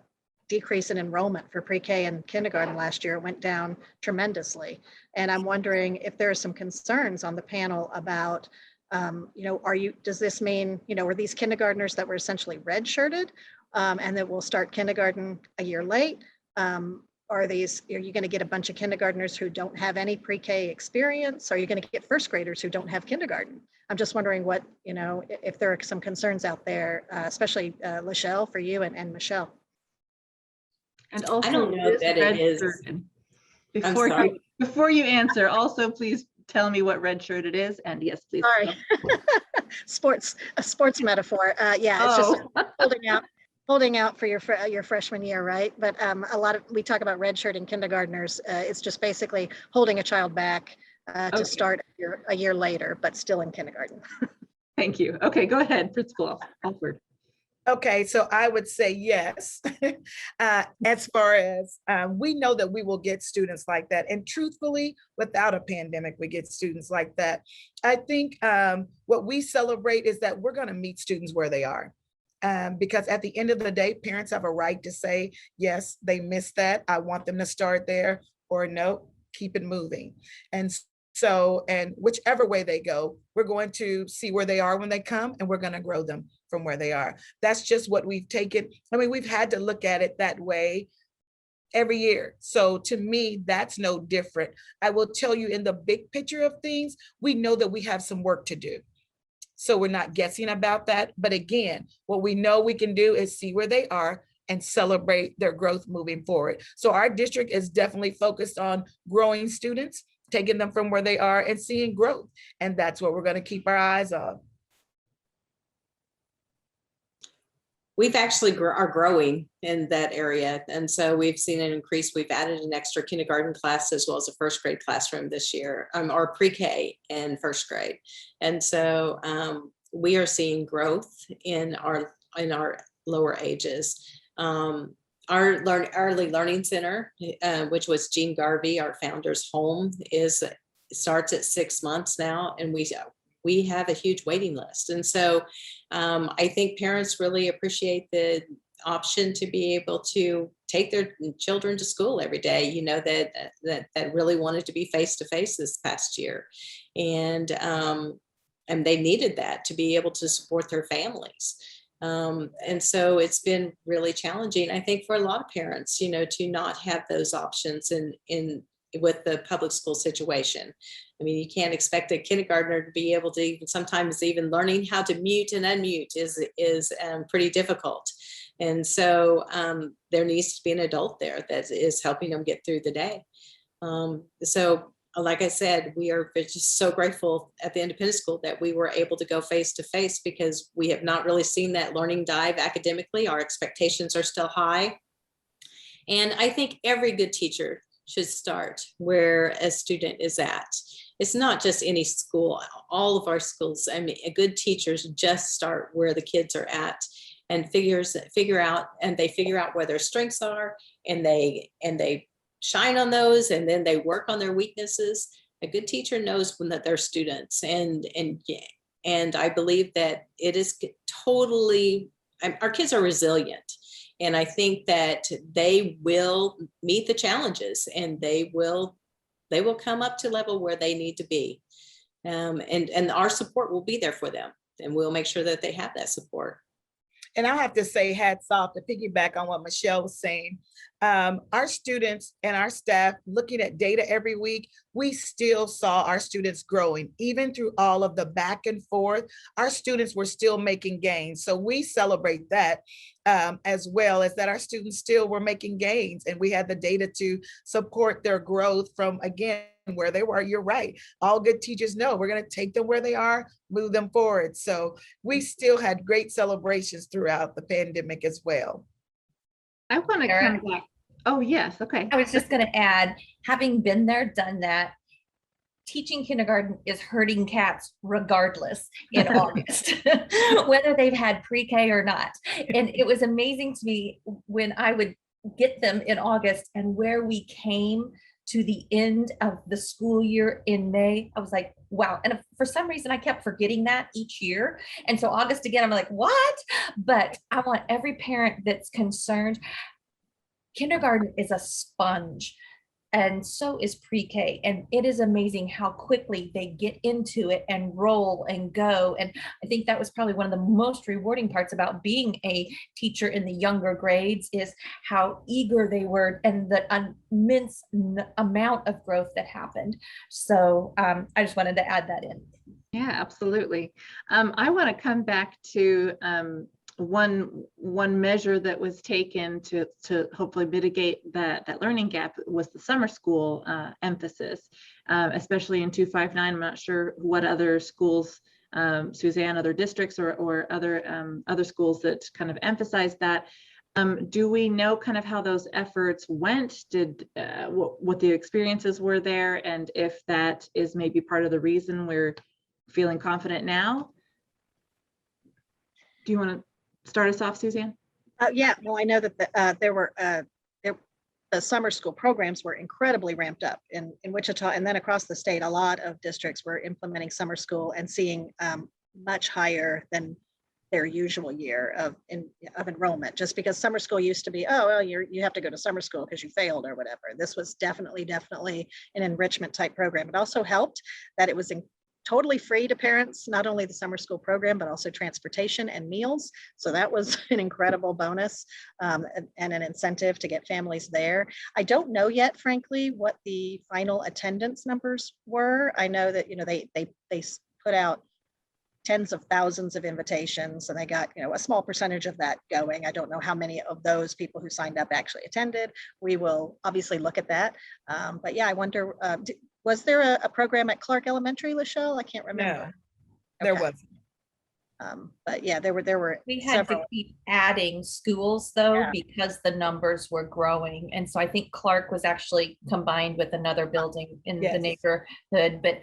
decrease in enrollment for pre-K and kindergarten last year. It went down tremendously. And I'm wondering if there are some concerns on the panel about, does this mean, were these kindergartners that were essentially redshirted and that will start kindergarten a year late? Are you going to get a bunch of kindergartners who don't have any pre-K experience? Are you going to get first graders who don't have kindergarten? I'm just wondering what, if there are some concerns out there, especially Lachelle, for you and Michelle. And also, I don't know that it is. Before you answer, also please tell me what red shirt it is. And yes, please. Sorry. A sports metaphor. It's just holding out for your freshman year, right? But we talk about red shirt and kindergartners. It's just basically holding a child back to start a year later, but still in kindergarten. Thank you. Okay, go ahead, Principal Alford. Okay, so I would say yes. As far as we know that we will get students like that. And truthfully, without a pandemic, we get students like that. I think what we celebrate is that we're going to meet students where they are. Because at the end of the day, parents have a right to say, yes, they missed that. I want them to start there, or no, keep it moving. And whichever way they go, we're going to see where they are when they come, and we're going to grow them from where they are. That's just what we've taken. I mean, we've had to look at it that way every year. So to me, that's no different. I will tell you, in the big picture of things, we know that we have some work to do. So we're not guessing about that. But again, what we know we can do is see where they are and celebrate their growth moving forward. So our district is definitely focused on growing students, taking them from where they are and seeing growth. And that's what we're going to keep our eyes on. We've actually are growing in that area. And so we've seen an increase. We've added an extra kindergarten class as well as a first grade classroom this year, or pre-K and first grade. And so we are seeing growth in our lower ages. Our early learning center, which was Jean Garvey, our founder's home, starts at 6 months now, and we have a huge waiting list. And so I think parents really appreciate the option to be able to take their children to school every day, that really wanted to be face-to-face this past year. And they needed that to be able to support their families. And so it's been really challenging, I think, for a lot of parents, to not have those options with the public school situation. I mean, you can't expect a kindergartner to be able to sometimes even learning how to mute and unmute is pretty difficult. And so there needs to be an adult there that is helping them get through the day. So like I said, we are just so grateful at the independent school that we were able to go face to face, because we have not really seen that learning dive academically. Our expectations are still high. And I think every good teacher should start where a student is at. It's not just any school, all of our schools. I mean, good teachers just start where the kids are at and figure out where their strengths are, and they shine on those, and then they work on their weaknesses. A good teacher knows when that they're students, and I believe that it is totally, our kids are resilient. And I think that they will meet the challenges, and they will come up to level where they need to be. And our support will be there for them, and we'll make sure that they have that support. And I have to say, hats off, to piggyback on what Michelle was saying. Our students and our staff, looking at data every week, we still saw our students growing. Even through all of the back and forth, our students were still making gains. So we celebrate that, as well as that our students still were making gains. And we had the data to support their growth from, again, where they were. You're right. All good teachers know we're going to take them where they are, move them forward. So we still had great celebrations throughout the pandemic as well. I want to Sarah? come back. Oh, yes. Okay. I was just going to add, having been there, done that, teaching kindergarten is herding cats regardless in August, whether they've had pre-K or not. And it was amazing to me when I would get them in August and where we came to the end of the school year in May. I was like, wow. And for some reason, I kept forgetting that each year. And so August again, I'm like, what? But I want every parent that's concerned. Kindergarten is a sponge, and so is pre-K. And it is amazing how quickly they get into it and roll and go. And I think that was probably one of the most rewarding parts about being a teacher in the younger grades, is how eager they were and the immense amount of growth that happened. So I just wanted to add that in. Yeah, absolutely. I want to come back to one measure that was taken to hopefully mitigate that learning gap was the summer school emphasis, especially in 259. I'm not sure what other schools, Suzanne, other districts or other schools that kind of emphasize that. Do we know kind of how those efforts went? Did what the experiences were there, and if that is maybe part of the reason we're feeling confident now? Do you want to start us off, Suzanne? Yeah, well, I know that the summer school programs were incredibly ramped up in Wichita, and then across the state, a lot of districts were implementing summer school and seeing much higher than their usual year of enrollment, just because summer school used to be, oh, well, you have to go to summer school because you failed or whatever. This was definitely an enrichment type program. It also helped that it was totally free to parents, not only the summer school program, but also transportation and meals. So that was an incredible bonus and an incentive to get families there. I don't know yet, frankly, what the final attendance numbers were. I know that, they put out tens of thousands of invitations and they got, a small percentage of that going. I don't know how many of those people who signed up actually attended. We will obviously look at that. But yeah, I wonder, was there a program at Clark Elementary, Lachelle? I can't remember. No, there Okay. wasn't. But yeah, there were We had several. to keep adding schools though, Yeah. because the numbers were growing. And so I think Clark was actually combined with another building in the Yes. neighborhood, but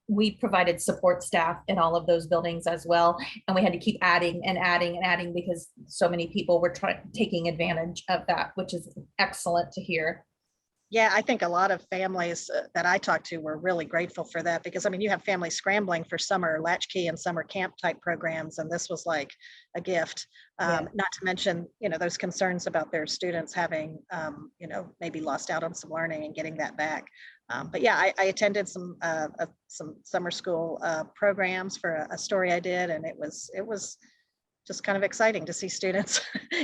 we provided support staff in all of those buildings as well. And we had to keep adding and adding and adding because so many people were taking advantage of that, which is excellent to hear. Yeah, I think a lot of families that I talked to were really grateful for that because, you have families scrambling for summer latchkey and summer camp type programs, and this was like a gift. Not to mention, those concerns about their students having, maybe lost out on some learning and getting that back. But yeah, I attended some summer school programs for a story I did, and it was just kind of exciting to see students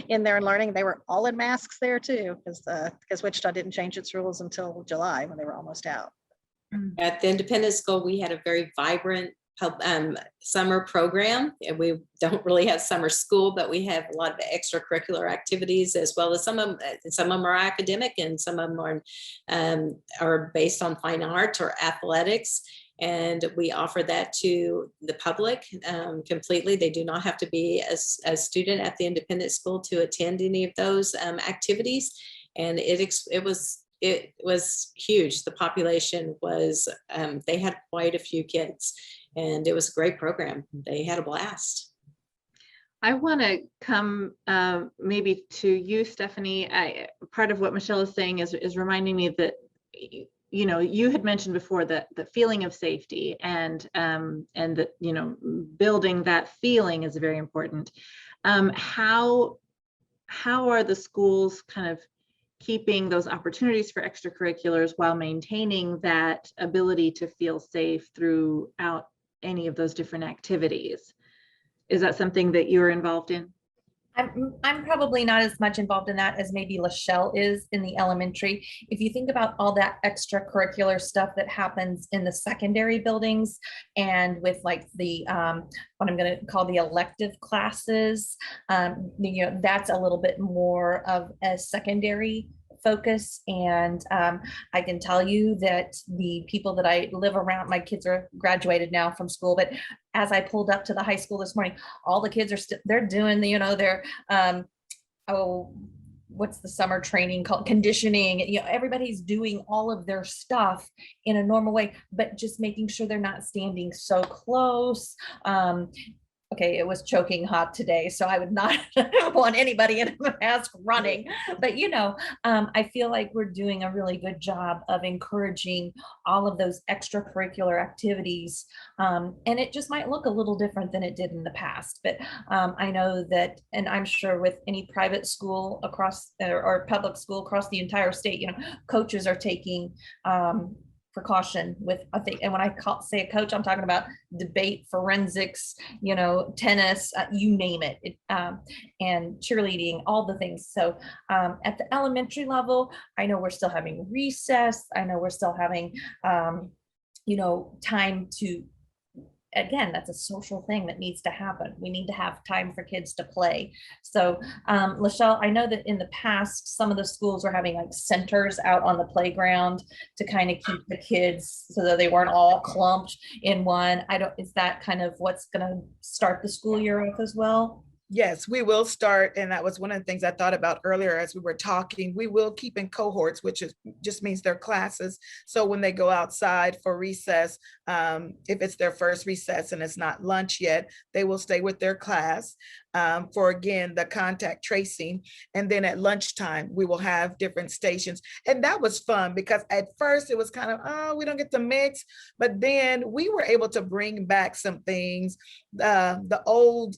in there and learning. They were all in masks there too, because Wichita didn't change its rules until July when they were almost out. At the independent school, we had a very vibrant summer program, and we don't really have summer school, but we have a lot of extracurricular activities, as well as some of them are academic and some of them are based on fine art or athletics. And we offer that to the public completely. They do not have to be a student at the independent school to attend any of those activities. And it was huge. The population was, they had quite a few kids, and it was a great program. They had a blast. I want to come maybe to you, Stephanie. Part of what Michelle is saying is reminding me that you had mentioned before that the feeling of safety and that building that feeling is very important. How are the schools kind of keeping those opportunities for extracurriculars while maintaining that ability to feel safe throughout any of those different activities? Is that something that you're involved in? I'm probably not as much involved in that as maybe Lachelle is in the elementary. If you think about all that extracurricular stuff that happens in the secondary buildings and with like the what I'm going to call the elective classes, that's a little bit more of a secondary focus. And I can tell you that the people that I live around, my kids are graduated now from school, but as I pulled up to the high school this morning, all the kids are they're doing the, their what's the summer training called, conditioning. Everybody's doing all of their stuff in a normal way, but just making sure they're not standing so close. Okay, it was choking hot today, so I would not want anybody in a mask running. But I feel like we're doing a really good job of encouraging all of those extracurricular activities, and it just might look a little different than it did in the past. But I know that, and I'm sure with any private school across or public school across the entire state, coaches are taking precaution with, I think, and when I say a coach, I'm talking about debate, forensics, tennis, you name it, and cheerleading, all the things. So at the elementary level, I know we're still having recess. I know we're still having, time to, again, that's a social thing that needs to happen. We need to have time for kids to play. So Lachelle, I know that in the past, some of the schools are having like centers out on the playground to kind of keep the kids so that they weren't all clumped in one. Is that kind of what's going to start the school year off as well? Yes, we will start. And that was one of the things I thought about earlier as we were talking. We will keep in cohorts, which just means their classes. So when they go outside for recess, if it's their first recess and it's not lunch yet, they will stay with their class for, again, the contact tracing. And then at lunchtime, we will have different stations. And that was fun because at first it was kind of, oh, we don't get to mix. But then we were able to bring back some things, the old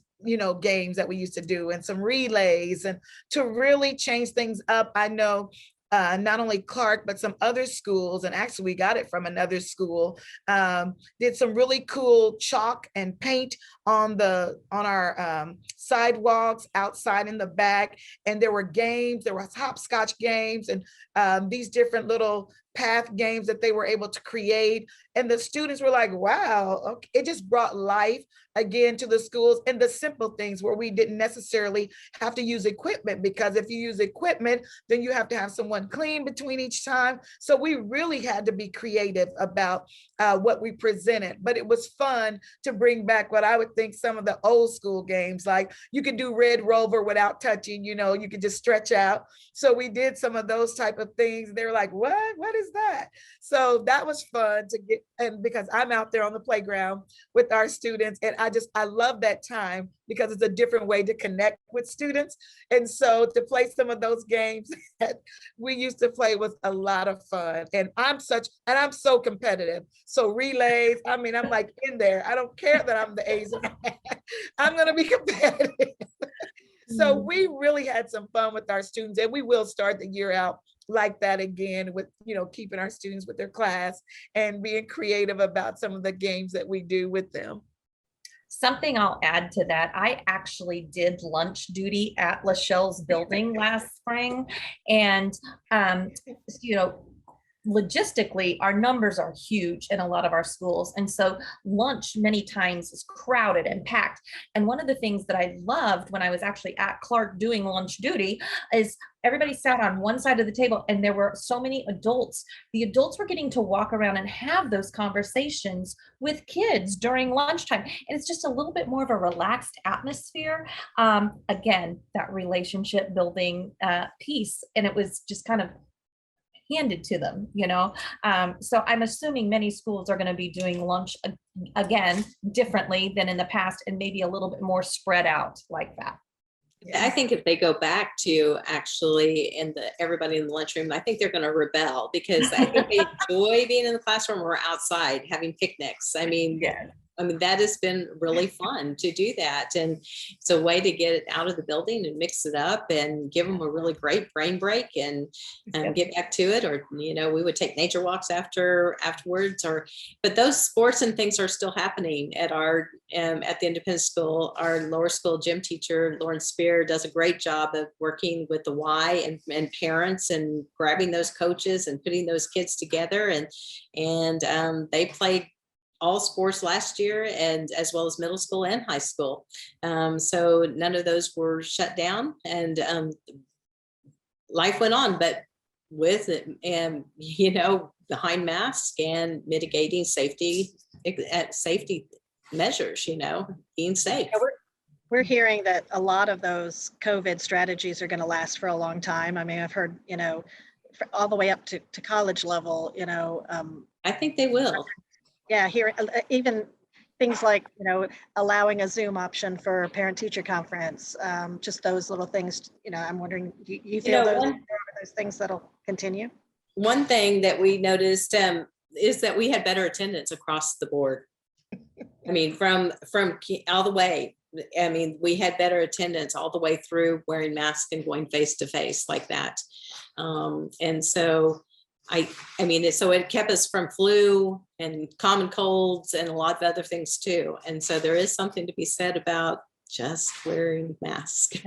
games that we used to do and some relays, and to really change things up. I know not only Clark, but some other schools, and actually we got it from another school, did some really cool chalk and paint on our sidewalks outside in the back. And there were games, there was hopscotch games, and these different little path games that they were able to create. And the students were like, wow, okay. It just brought life again to the schools, and the simple things where we didn't necessarily have to use equipment, because if you use equipment, then you have to have someone clean between each time. So we really had to be creative about what we presented, but it was fun to bring back what I would think some of the old school games, like you could do Red Rover without touching, you could just stretch out. So we did some of those type of things. They're like, what is that? So that was fun to get, and because I'm out there on the playground with our students, and I love that time because it's a different way to connect with students. And so to play some of those games that we used to play was a lot of fun. And I'm so competitive. So relays, I'm like in there. I don't care that I'm the A's. I'm going to be competitive. So we really had some fun with our students, and we will start the year out like that again with, keeping our students with their class and being creative about some of the games that we do with them. Something I'll add to that, I actually did lunch duty at Lachelle's building last spring. And, logistically, our numbers are huge in a lot of our schools. And so lunch many times is crowded and packed. And one of the things that I loved when I was actually at Clark doing lunch duty is everybody sat on one side of the table, and there were so many adults. The adults were getting to walk around and have those conversations with kids during lunchtime. And it's just a little bit more of a relaxed atmosphere. Again, that relationship building piece. And it was just kind of handed to them, so I'm assuming many schools are going to be doing lunch again differently than in the past, and maybe a little bit more spread out like that. I think if they go back to actually everybody in the lunchroom, I think they're going to rebel, because I think they enjoy being in the classroom or outside having picnics. That has been really fun to do that. And it's a way to get it out of the building and mix it up and give them a really great brain break and get back to it. Or, we would take nature walks afterwards, but those sports and things are still happening at at the independent school. Our lower school gym teacher, Lauren Spear, does a great job of working with the Y and parents and grabbing those coaches and putting those kids together. And they played all sports last year, and as well as middle school and high school. So none of those were shut down, and life went on. But with it and, behind masks and mitigating safety measures, being safe. Yeah, we're hearing that a lot of those COVID strategies are going to last for a long time. I mean, I've heard, all the way up to college level, I think they will. yeah, here, even things like, allowing a Zoom option for parent-teacher conference, just those little things, I'm wondering, do you feel those things that'll continue? One thing that we noticed is that we had better attendance across the board. I mean, from all the way. I mean, we had better attendance all the way through, wearing masks and going face to face like that. And so I mean, so it kept us from flu and common colds and a lot of other things too. And so there is something to be said about just wearing masks.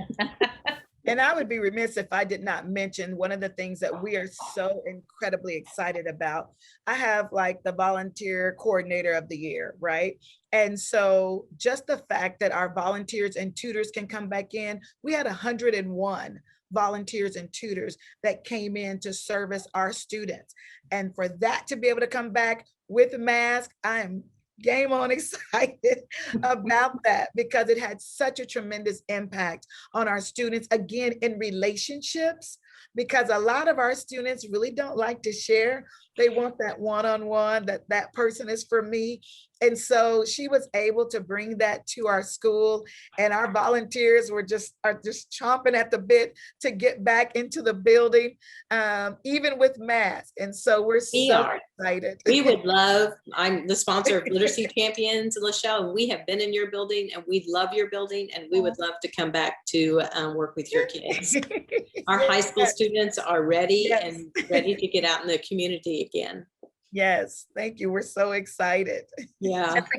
And I would be remiss if I did not mention one of the things that we are so incredibly excited about. I have like the volunteer coordinator of the year, right? And so just the fact that our volunteers and tutors can come back in, we had 101 volunteers and tutors that came in to service our students. And for that to be able to come back with a mask, I am game on excited about that, because it had such a tremendous impact on our students, again, in relationships, because a lot of our students really don't like to share. They want that one-on-one, that person is for me. And so she was able to bring that to our school, and our volunteers are just chomping at the bit to get back into the building, even with masks. And so we're so excited. We would love, I'm the sponsor of Literacy Champions, Lachelle, and we have been in your building and we love your building, and we would love to come back to work with your kids. Our high school students are ready and ready to get out in the community again. Yes, thank you. We're so excited. Yeah, that's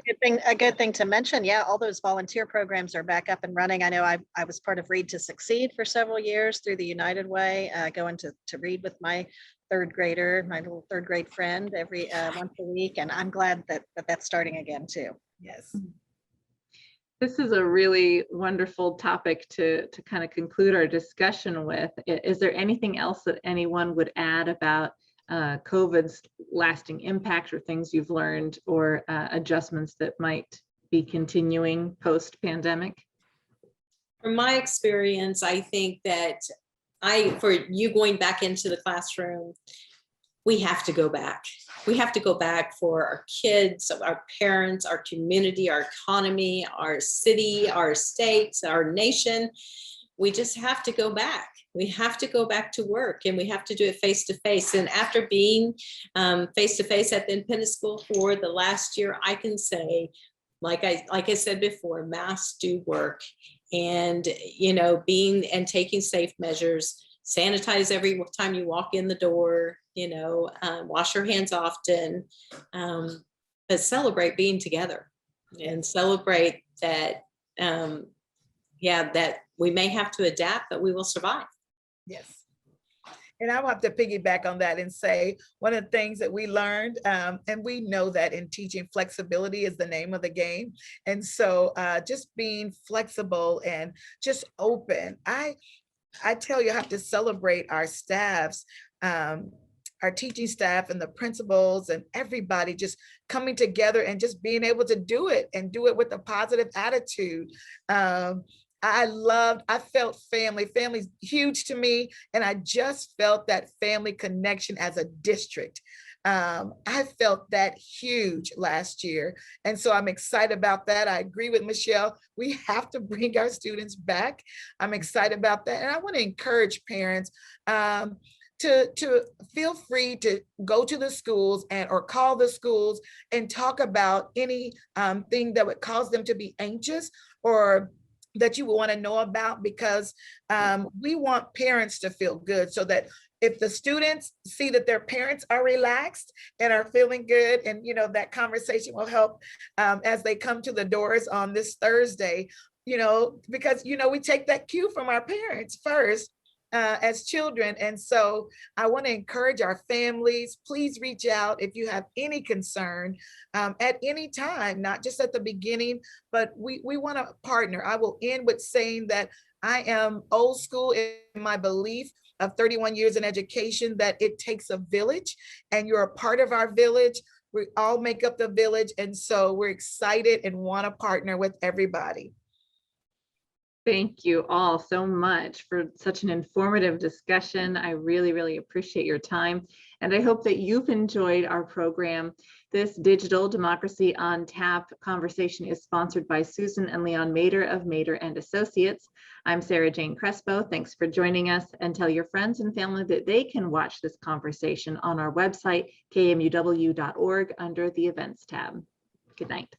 a good thing to mention. Yeah, all those volunteer programs are back up and running. I know I was part of Read to Succeed for several years through the United Way, going to read with my third grader, my little third grade friend, every once a week. And I'm glad that that's starting again too. Yes. This is a really wonderful topic to kind of conclude our discussion with. Is there anything else that anyone would add about COVID's lasting impact, or things you've learned, or adjustments that might be continuing post-pandemic? From my experience, I think that for you going back into the classroom, we have to go back. We have to go back for our kids, our parents, our community, our economy, our city, our states, our nation. We just have to go back. We have to go back to work, and we have to do it face to face. And after being face to face at the independent school for the last year, I can say, like I said before, masks do work. And being and taking safe measures, sanitize every time you walk in the door. Wash your hands often, but celebrate being together, and celebrate that. That we may have to adapt, but we will survive. Yes. And I will have to piggyback on that and say, one of the things that we learned, and we know that in teaching, flexibility is the name of the game. And so just being flexible and just open. I tell you, I have to celebrate our staffs, our teaching staff and the principals and everybody just coming together and just being able to do it, and do it with a positive attitude. I felt family's huge to me. And I just felt that family connection as a district. I felt that huge last year. And so I'm excited about that. I agree with Michelle. We have to bring our students back. I'm excited about that. And I want to encourage parents to feel free to go to the schools or call the schools and talk about any thing that would cause them to be anxious, or that you want to know about, because we want parents to feel good, so that if the students see that their parents are relaxed and are feeling good, and that conversation will help as they come to the doors on this Thursday, because we take that cue from our parents first as children. And so I want to encourage our families, please reach out if you have any concern at any time, not just at the beginning, but we want to partner. I will end with saying that I am old school in my belief of 31 years in education that it takes a village, and you're a part of our village. We all make up the village, and so we're excited and want to partner with everybody. Thank you all so much for such an informative discussion. I really, really appreciate your time. And I hope that you've enjoyed our program. This Digital Democracy on Tap conversation is sponsored by Susan and Leon Mader of Mader and Associates. I'm Sarah Jane Crespo. Thanks for joining us, and tell your friends and family that they can watch this conversation on our website, kmuw.org, under the events tab. Good night.